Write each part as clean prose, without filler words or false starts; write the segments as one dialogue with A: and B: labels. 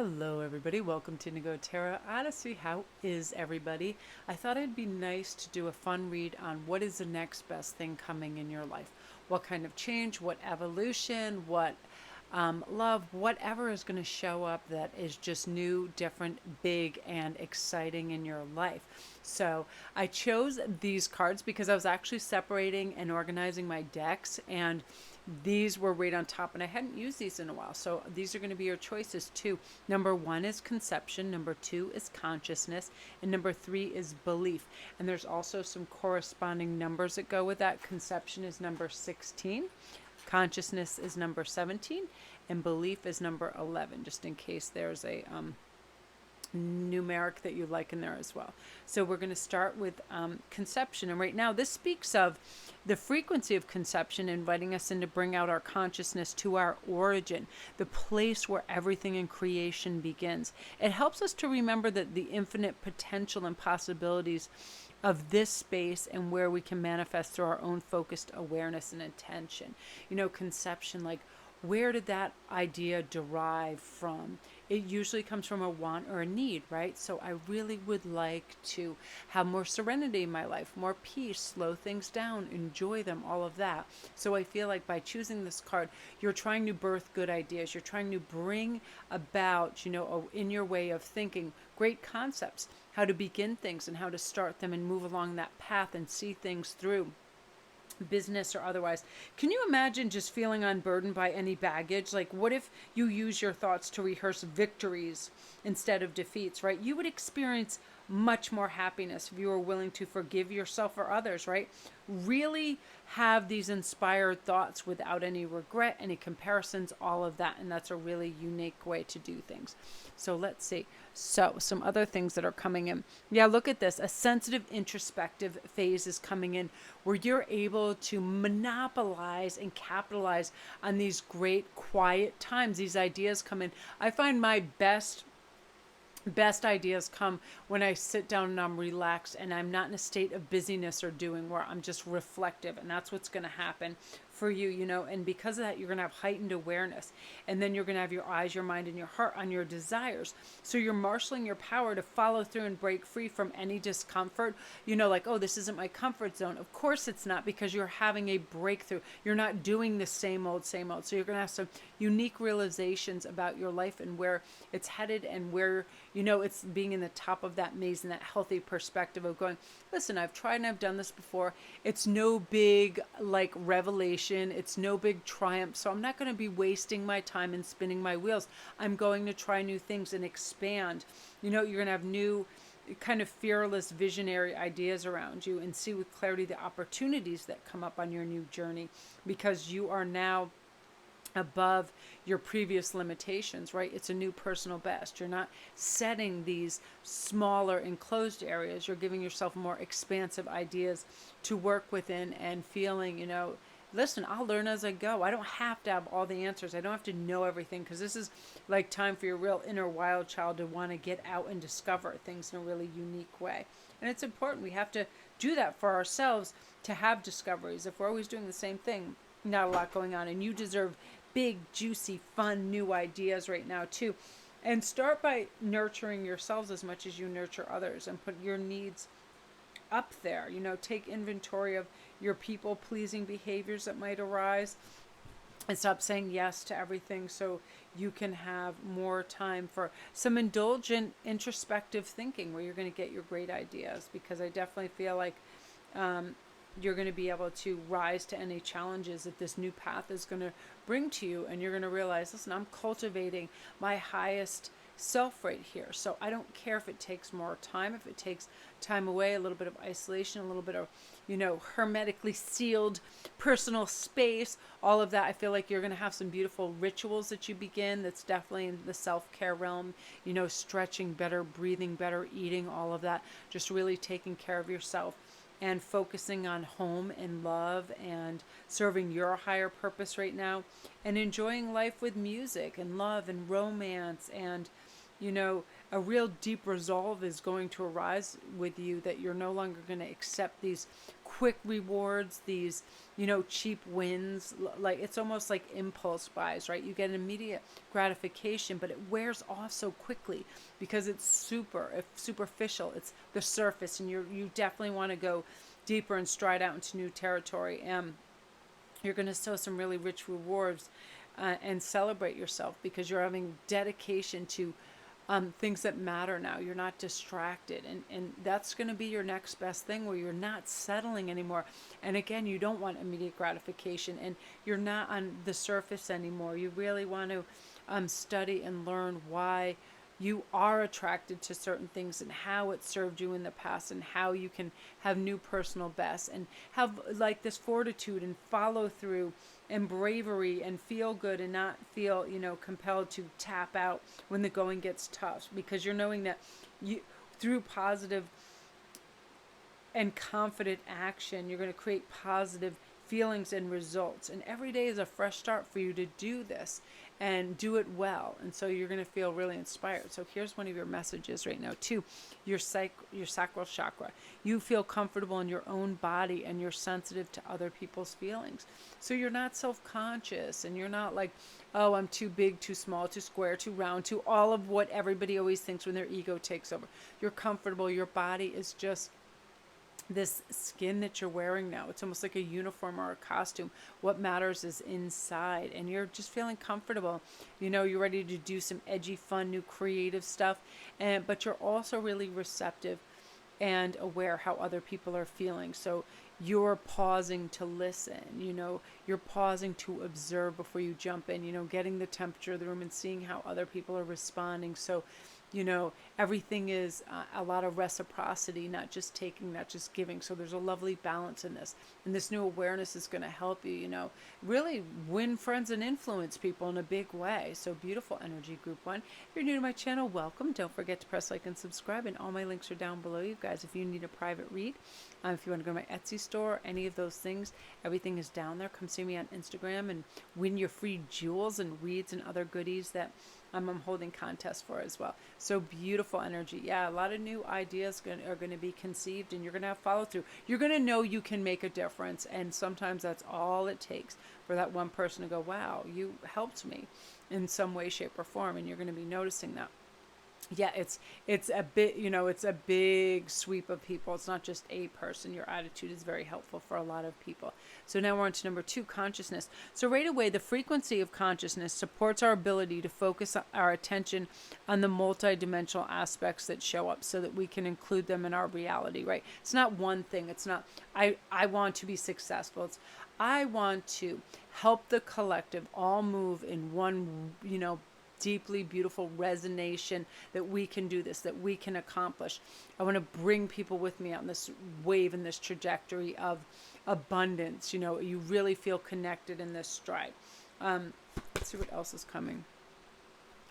A: Hello, everybody. Welcome to Nego Tarot Odyssey. How is everybody? I thought it'd be nice to do a fun read on what is the next best thing coming in your life. What kind of change, what evolution, what love, whatever is going to show up that is just new, different, big, and exciting in your life. So I chose these cards because I was actually separating and organizing my decks, and these were right on top, and I hadn't used these in a while. So these are going to be your choices too. Number 1 is conception, number 2 is consciousness, and number 3 is belief. And there's also some corresponding numbers that go with that. Conception is number 16, consciousness is number 17, and belief is number 11, just in case there's a numeric that you like in there as well. So we're going to start with conception. And right now this speaks of the frequency of conception, inviting us in to bring out our consciousness to our origin, the place where everything in creation begins. It helps us to remember that the infinite potential and possibilities of this space and where we can manifest through our own focused awareness and intention. You know, conception, like, where did that idea derive from? It usually comes from a want or a need, right? So I really would like to have more serenity in my life, more peace, slow things down, enjoy them, all of that. So I feel like by choosing this card, you're trying to birth good ideas. You're trying to bring about, in your way of thinking, great concepts, how to begin things and how to start them and move along that path and see things through, business or otherwise. Can you imagine just feeling unburdened by any baggage? Like, what if you use your thoughts to rehearse victories instead of defeats, right? You would experience much more happiness if you were willing to forgive yourself or others, right? Really have these inspired thoughts without any regret, any comparisons, all of that. And that's a really unique way to do things. So let's see. So some other things that are coming in. Yeah, look at this. A sensitive introspective phase is coming in where you're able to monopolize and capitalize on these great quiet times. These ideas come in. I find my best ideas come when I sit down and I'm relaxed and I'm not in a state of busyness or doing, where I'm just reflective. And that's what's going to happen for you, and because of that, you're going to have heightened awareness. And then you're going to have your eyes, your mind, and your heart on your desires. So you're marshaling your power to follow through and break free from any discomfort. Like, oh, this isn't my comfort zone. Of course it's not, because you're having a breakthrough. You're not doing the same old, same old. So you're going to have some unique realizations about your life and where it's headed, and where, it's being in the top of that maze, and that healthy perspective of going, listen, I've tried and I've done this before. It's no big, revelation. It's no big triumph. So I'm not going to be wasting my time and spinning my wheels. I'm going to try new things and expand. You're going to have new kind of fearless visionary ideas around you, and see with clarity the opportunities that come up on your new journey, because you are now above your previous limitations, right? It's a new personal best. You're not setting these smaller enclosed areas. You're giving yourself more expansive ideas to work within, and feeling, listen, I'll learn as I go. I don't have to have all the answers. I don't have to know everything, because this is like time for your real inner wild child to want to get out and discover things in a really unique way. And it's important. We have to do that for ourselves to have discoveries. If we're always doing the same thing, not a lot going on. And you deserve big, juicy, fun, new ideas right now too. And start by nurturing yourselves as much as you nurture others, and put your needs up there. Take inventory of your people-pleasing behaviors that might arise, and stop saying yes to everything, so you can have more time for some indulgent introspective thinking, where you're going to get your great ideas. Because I definitely feel like you're going to be able to rise to any challenges that this new path is going to bring to you. And you're going to realize, listen, I'm cultivating my highest self right here. So I don't care if it takes more time, if it takes time away, a little bit of isolation, a little bit of, hermetically sealed personal space, all of that. I feel like you're going to have some beautiful rituals that you begin. That's definitely in the self-care realm, stretching better, breathing better, eating, all of that. Just really taking care of yourself and focusing on home and love and serving your higher purpose right now, and enjoying life with music and love and romance and you know, a real deep resolve is going to arise with you, that you're no longer going to accept these quick rewards, these, you know, cheap wins. Like, it's almost like impulse buys, right? You get an immediate gratification, but it wears off so quickly because it's superficial. It's the surface, and you definitely want to go deeper and stride out into new territory. And you're going to sow some really rich rewards, and celebrate yourself because you're having dedication to things that matter now. You're not distracted. And that's going to be your next best thing, where you're not settling anymore. And again, you don't want immediate gratification, and you're not on the surface anymore. You really want to study and learn why you are attracted to certain things, and how it served you in the past, and how you can have new personal bests, and have like this fortitude and follow through and bravery, and feel good, and not feel, you know, compelled to tap out when the going gets tough, because you're knowing that you, through positive and confident action, you're going to create positive feelings and results. And every day is a fresh start for you to do this and do it well. And so you're going to feel really inspired. So here's one of your messages right now too. Your sacral chakra. You feel comfortable in your own body, and you're sensitive to other people's feelings. So you're not self-conscious, and you're not like, oh, I'm too big, too small, too square, too round, too all of what everybody always thinks when their ego takes over. You're comfortable. Your body is just this skin that you're wearing now. It's almost like a uniform or a costume. What matters is inside, and you're just feeling comfortable. You know, you're ready to do some edgy, fun, new creative stuff, but you're also really receptive and aware how other people are feeling. So you're pausing to listen, you know, you're pausing to observe before you jump in, you know, getting the temperature of the room and seeing how other people are responding. So, you know, everything is a lot of reciprocity, not just taking, not just giving. So there's a lovely balance in this. And this new awareness is going to help you, you know, really win friends and influence people in a big way. So beautiful energy, group one. If you're new to my channel, welcome. Don't forget to press like and subscribe. And all my links are down below, you guys. If you need a private read, if you want to go to my Etsy store, any of those things, everything is down there. Come see me on Instagram and win your free jewels and reads and other goodies that I'm holding contests for as well. So beautiful energy. Yeah, a lot of new ideas are going to be conceived, and you're going to have follow through. You're going to know you can make a difference, and sometimes that's all it takes for that one person to go, wow, you helped me in some way, shape, or form, and you're going to be noticing that. Yeah, it's a bit, you know, it's a big sweep of people. It's not just a person. Your attitude is very helpful for a lot of people. So now we're on to number 2, consciousness. So right away, the frequency of consciousness supports our ability to focus our attention on the multidimensional aspects that show up, so that we can include them in our reality, right? It's not one thing. It's not, I want to be successful. It's, I want to help the collective all move in one, you know, deeply beautiful resonation, that we can do this, that we can accomplish. I want to bring people with me on this wave and this trajectory of abundance. You know, you really feel connected in this stride. Let's see what else is coming.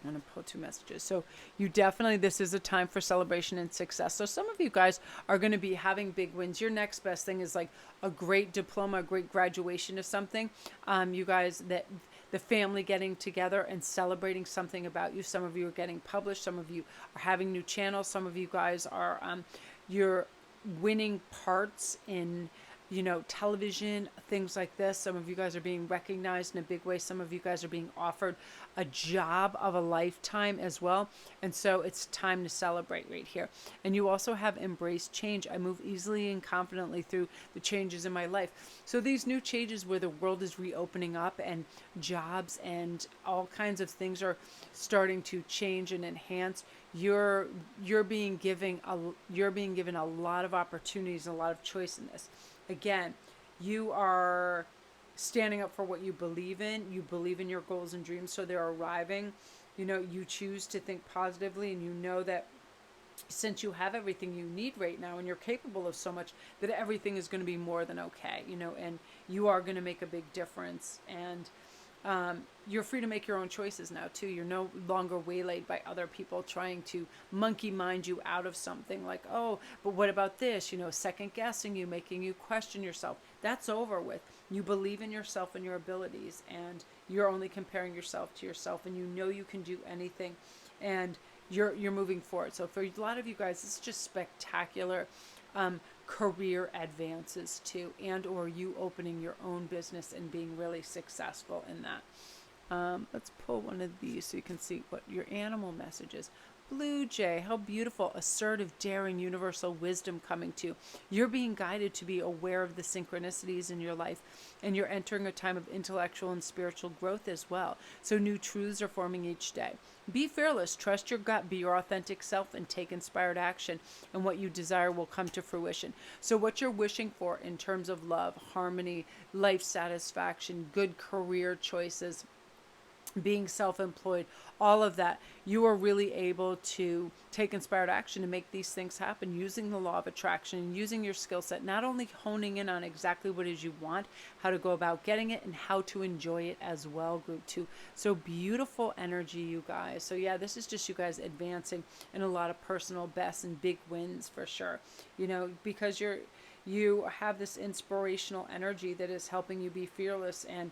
A: I'm going to pull 2 messages. So you definitely, this is a time for celebration and success. So some of you guys are going to be having big wins. Your next best thing is like a great diploma, a great graduation of something. You guys, that the family getting together and celebrating something about you. Some of you are getting published. Some of you are having new channels. Some of you guys are, you're winning parts in, you know, television, things like this. Some of you guys are being recognized in a big way. Some of you guys are being offered a job of a lifetime as well. And so it's time to celebrate right here. And you also have embraced change. I move easily and confidently through the changes in my life. So these new changes where the world is reopening up, and jobs and all kinds of things are starting to change and enhance. You're being given a lot of opportunities and a lot of choice in this. Again, you are standing up for what you believe in. You believe in your goals and dreams, so they're arriving. You know, you choose to think positively, and you know that since you have everything you need right now, and you're capable of so much, that everything is going to be more than okay, you know, and you are going to make a big difference. And you're free to make your own choices now too. You're no longer waylaid by other people trying to monkey mind you out of something, like, oh, but what about this? You know, second guessing you, making you question yourself. That's over with. You believe in yourself and your abilities, and you're only comparing yourself to yourself, and you know you can do anything, and you're moving forward. So for a lot of you guys, it's just spectacular career advances too, and or you opening your own business and being really successful in that. Let's pull one of these so you can see what your animal message is. Blue jay, how beautiful, assertive, daring, universal wisdom coming to you. You're being guided to be aware of the synchronicities in your life, and you're entering a time of intellectual and spiritual growth as well. So new truths are forming each day. Be fearless, trust your gut, be your authentic self, and take inspired action, and what you desire will come to fruition. So what you're wishing for in terms of love, harmony, life satisfaction, good career choices, being self-employed, all of that, you are really able to take inspired action to make these things happen using the law of attraction, using your skill set, not only honing in on exactly what it is you want, how to go about getting it, and how to enjoy it as well, group 2. So beautiful energy, you guys. So yeah, this is just you guys advancing in a lot of personal bests and big wins for sure, you know, because you have this inspirational energy that is helping you be fearless and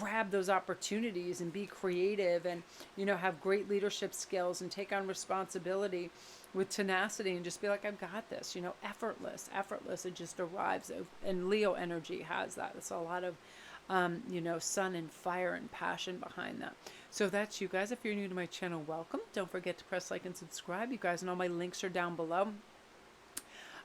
A: grab those opportunities and be creative, and, you know, have great leadership skills and take on responsibility with tenacity and just be like, I've got this, you know, effortless. It just arrives. And Leo energy has that. It's a lot of, you know, sun and fire and passion behind that. So that's you guys. If you're new to my channel, welcome. Don't forget to press like and subscribe, you guys, and all my links are down below.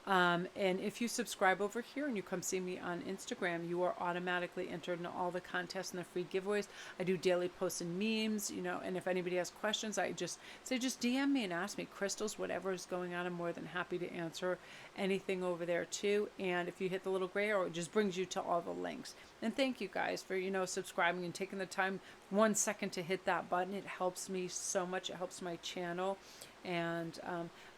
A: And if you subscribe over here and you come see me on Instagram, you are automatically entered into all the contests and the free giveaways. I do daily posts and memes, you know, and if anybody has questions, I just say, just DM me and ask me. Crystals, whatever is going on, I'm more than happy to answer anything over there too. And if you hit the little gray arrow, it just brings you to all the links. And thank you guys for, you know, subscribing and taking the time 1 second to hit that button. It helps me so much. It helps my channel. And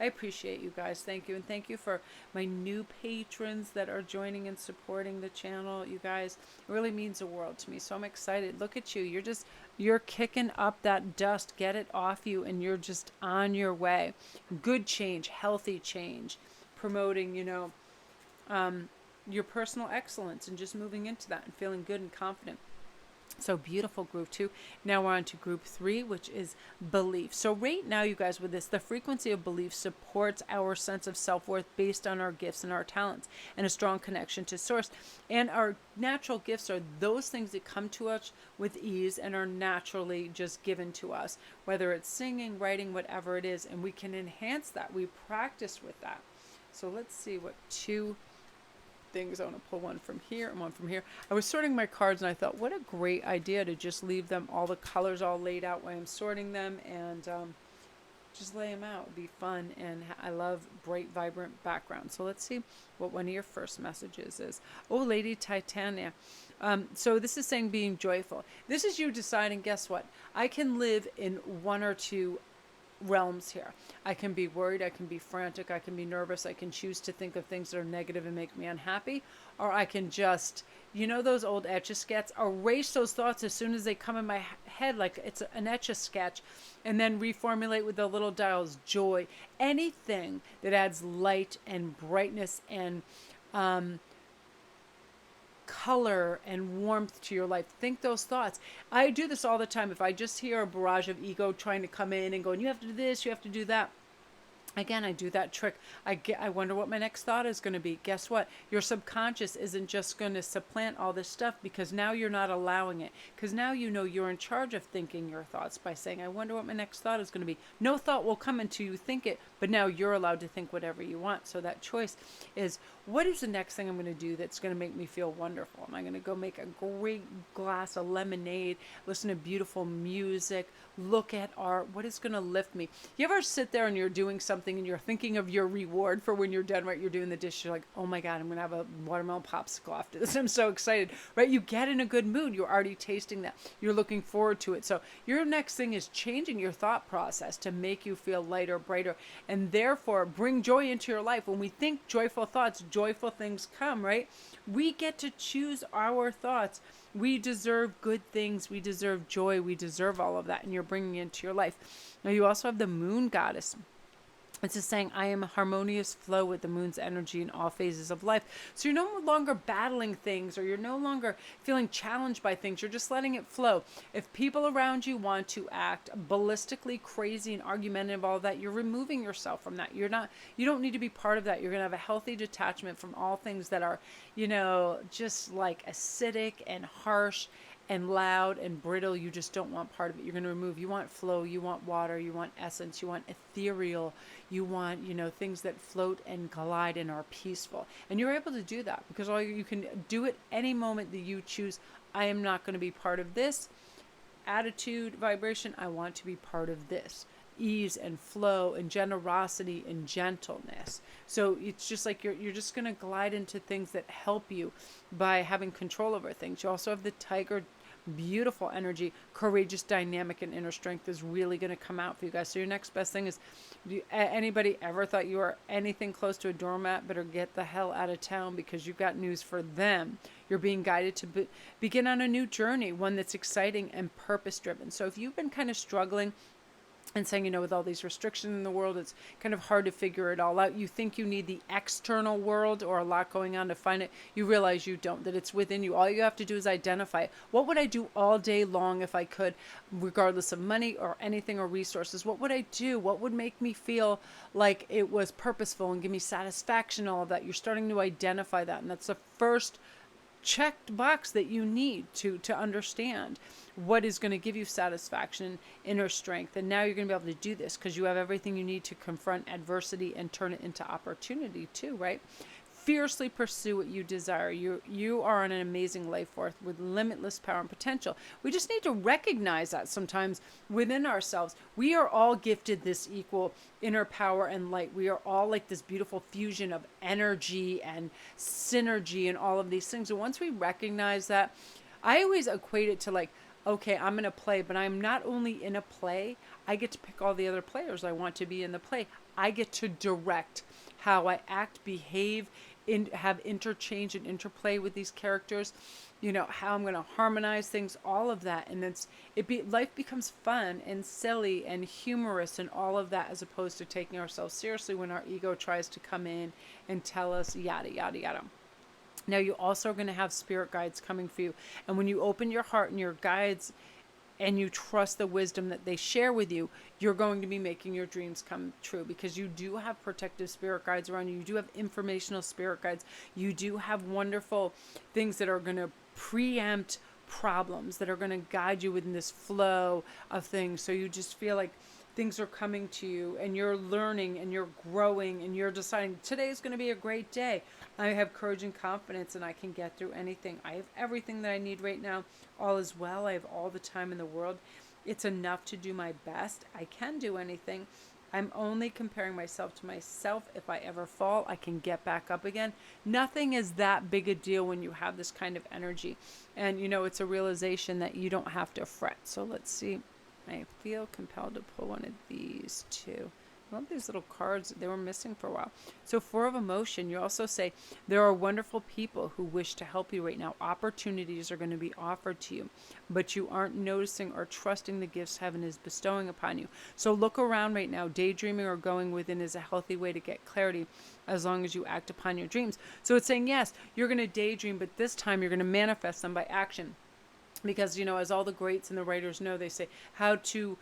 A: I appreciate you guys. Thank you. And thank you for my new patrons that are joining and supporting the channel. You guys, it really means the world to me. So I'm excited. Look at you. You're kicking up that dust. Get it off you. And you're just on your way. Good change, healthy change, promoting, you know, your personal excellence and just moving into that and feeling good and confident. So beautiful, group 2. Now we're on to group 3, which is belief. So right now, you guys, with this, the frequency of belief supports our sense of self-worth based on our gifts and our talents and a strong connection to source. And our natural gifts are those things that come to us with ease and are naturally just given to us, whether it's singing, writing, whatever it is, and we can enhance that. We practice with that. So let's see what 2 things. I want to pull one from here and one from here. I was sorting my cards and I thought, what a great idea to just leave them, all the colors all laid out while I'm sorting them, and just lay them out. It'd be fun, and I love bright, vibrant backgrounds. So let's see what one of your first messages is. Oh, Lady Titania. So this is saying being joyful. This is you deciding, guess what? I can live in 1 or 2 realms here. I can be worried, I can be frantic, I can be nervous, I can choose to think of things that are negative and make me unhappy, or I can just, you know, those old Etch-a-Sketches, erase those thoughts as soon as they come in my head, like it's an Etch-a-Sketch, and then reformulate with the little dials, joy, anything that adds light and brightness and color and warmth to your life. Think those thoughts. I do this all the time. If I just hear a barrage of ego trying to come in and going, you have to do this, you have to do that. Again, I do that trick. I wonder what my next thought is going to be. Guess what? Your subconscious isn't just going to supplant all this stuff, because now you're not allowing it. Because now you know you're in charge of thinking your thoughts by saying, I wonder what my next thought is going to be. No thought will come until you think it, but now you're allowed to think whatever you want. So that choice is, what is the next thing I'm going to do that's going to make me feel wonderful? Am I going to go make a great glass of lemonade, listen to beautiful music, look at art? What is going to lift me? You ever sit there and you're doing something and you're thinking of your reward for when you're done, right? You're doing the dish. You're like, oh my God, I'm going to have a watermelon popsicle after this. I'm so excited, right? You get in a good mood. You're already tasting that. You're looking forward to it. So your next thing is changing your thought process to make you feel lighter, brighter, and therefore bring joy into your life. When we think joyful thoughts, joyful things come, right? We get to choose our thoughts. We deserve good things. We deserve joy. We deserve all of that. And you're bringing it into your life. Now you also have the moon goddess. It's just saying, I am a harmonious flow with the moon's energy in all phases of life. So you're no longer battling things, or you're no longer feeling challenged by things. You're just letting it flow. If people around you want to act ballistically crazy and argumentative, all that, you're removing yourself from that. You don't need to be part of that. You're going to have a healthy detachment from all things that are, just like acidic and harsh and loud and brittle. You just don't want part of it. You're going to remove. You want flow, you want water, you want essence, you want ethereal, you want, things that float and glide and are peaceful. And you're able to do that because you can do it any moment that you choose. I am not going to be part of this attitude, vibration. I want to be part of this ease and flow and generosity and gentleness. So it's just like you're just going to glide into things that help you by having control over things. You also have the tiger, beautiful energy, courageous, dynamic, and inner strength is really going to come out for you guys. So your next best thing is, anybody ever thought you were anything close to a doormat, better get the hell out of town, because you've got news for them. You're being guided to begin on a new journey, one that's exciting and purpose driven. So if you've been kind of struggling and saying, with all these restrictions in the world, it's kind of hard to figure it all out. You think you need the external world or a lot going on to find it. You realize you don't, that it's within you. All you have to do is identify it. What would I do all day long if I could, regardless of money or anything or resources? What would I do? What would make me feel like it was purposeful and give me satisfaction, all of that? You're starting to identify that. And that's the first checked box that you need to understand what is going to give you satisfaction, inner strength. And now you're going to be able to do this because you have everything you need to confront adversity and turn it into opportunity too, right? Fiercely pursue what you desire. You are an amazing life force with limitless power and potential. We just need to recognize that sometimes within ourselves. We are all gifted this equal inner power and light. We are all like this beautiful fusion of energy and synergy and all of these things. And once we recognize that, I always equate it to like, okay, I'm in a play, but I'm not only in a play, I get to pick all the other players I want to be in the play. I get to direct how I act, behave, have interchange and interplay with these characters, how I'm going to harmonize things, all of that. And life becomes fun and silly and humorous and all of that, as opposed to taking ourselves seriously when our ego tries to come in and tell us yada, yada, yada. Now, you also are going to have spirit guides coming for you. And when you open your heart and your guides and you trust the wisdom that they share with you, you're going to be making your dreams come true, because you do have protective spirit guides around you. You do have informational spirit guides. You do have wonderful things that are going to preempt problems, that are going to guide you within this flow of things. So you just feel like things are coming to you and you're learning and you're growing and you're deciding today is going to be a great day. I have courage and confidence and I can get through anything. I have everything that I need right now. All is well. I have all the time in the world. It's enough to do my best. I can do anything. I'm only comparing myself to myself. If I ever fall, I can get back up again. Nothing is that big a deal when you have this kind of energy. And, it's a realization that you don't have to fret. So let's see. I feel compelled to pull one of these two. I love these little cards. They were missing for a while. So 4 of emotion. You also say there are wonderful people who wish to help you right now. Opportunities are going to be offered to you, but you aren't noticing or trusting the gifts heaven is bestowing upon you. So look around right now. Daydreaming or going within is a healthy way to get clarity, as long as you act upon your dreams. So it's saying, yes, you're going to daydream, but this time you're going to manifest them by action. Because, as all the greats and the writers know, they say how to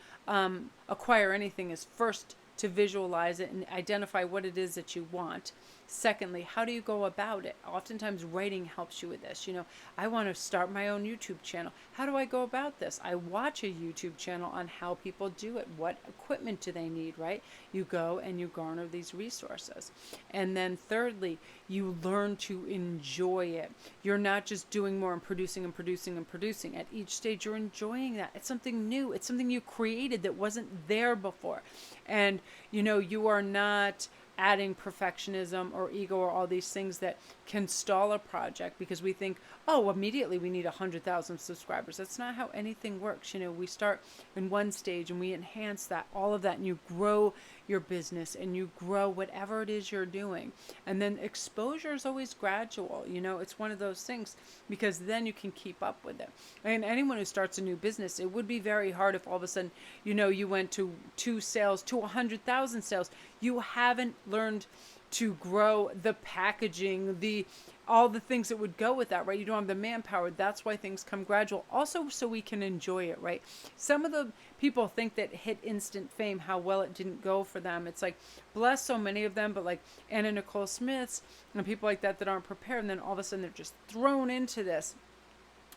A: acquire anything is first to visualize it and identify what it is that you want. Secondly, how do you go about it? Oftentimes writing helps you with this. I want to start my own YouTube channel. How do I go about this? I watch a YouTube channel on how people do it. What equipment do they need, right? You go and you garner these resources. And then thirdly, you learn to enjoy it. You're not just doing more and producing and producing and producing. At each stage, you're enjoying that. It's something new. It's something you created that wasn't there before. And, you are not adding perfectionism or ego or all these things that can stall a project because we think, oh, immediately we need 100,000 subscribers. That's not how anything works. We start in one stage and we enhance that, all of that, and you grow your business and you grow whatever it is you're doing. And then exposure is always gradual. It's one of those things because then you can keep up with it. And anyone who starts a new business, it would be very hard if all of a sudden, you went to 2 sales to 100,000 sales. You haven't learned to grow the packaging, all the things that would go with that, right? You don't have the manpower. That's why things come gradual. Also, so we can enjoy it, right? Some of the people think that hit instant fame, how well it didn't go for them. It's like, bless so many of them, but like Anna Nicole Smiths and people like that aren't prepared. And then all of a sudden they're just thrown into this.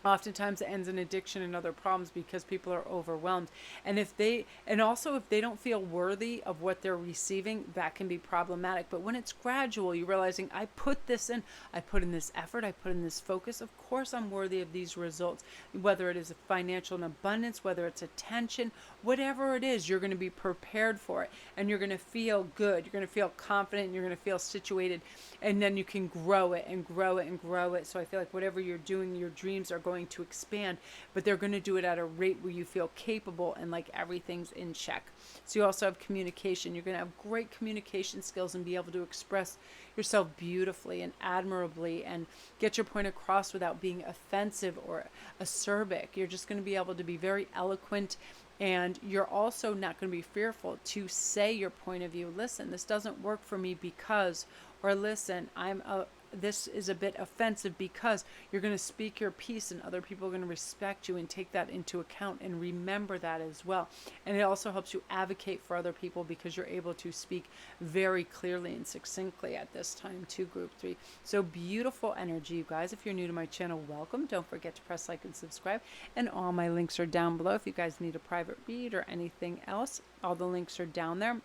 A: Oftentimes it ends in addiction and other problems because people are overwhelmed. And if they don't feel worthy of what they're receiving, that can be problematic. But when it's gradual, you're realizing, I put in this effort, I put in this focus. Of course I'm worthy of these results. Whether it is a financial abundance, whether it's attention, whatever it is, you're going to be prepared for it. And you're going to feel good. You're going to feel confident. You're going to feel situated. And then you can grow it and grow it and grow it. So I feel like whatever you're doing, your dreams are going to expand, but they're going to do it at a rate where you feel capable and like everything's in check. So you also have communication. You're going to have great communication skills and be able to express yourself beautifully and admirably and get your point across without being offensive or acerbic. You're just going to be able to be very eloquent, and you're also not going to be fearful to say your point of view. Listen, this doesn't work for me because, or listen, this is a bit offensive because. You're going to speak your piece and other people are going to respect you and take that into account and remember that as well. And it also helps you advocate for other people because you're able to speak very clearly and succinctly at this time to group 3. So beautiful energy, you guys. If you're new to my channel, welcome. Don't forget to press like and subscribe. And all my links are down below. If you guys need a private read or anything else, all the links are down there.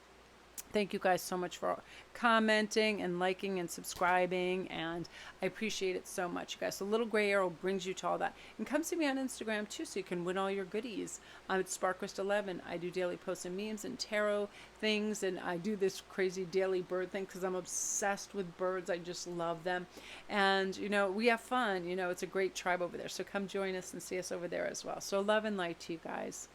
A: Thank you guys so much for commenting and liking and subscribing, and I appreciate it so much, you guys. So Little Gray Arrow brings you to all that. And come see me on Instagram too so you can win all your goodies. It's Sparkwist11. I do daily posts and memes and tarot things, and I do this crazy daily bird thing because I'm obsessed with birds. I just love them. And, we have fun. It's a great tribe over there. So come join us and see us over there as well. So love and light to you guys.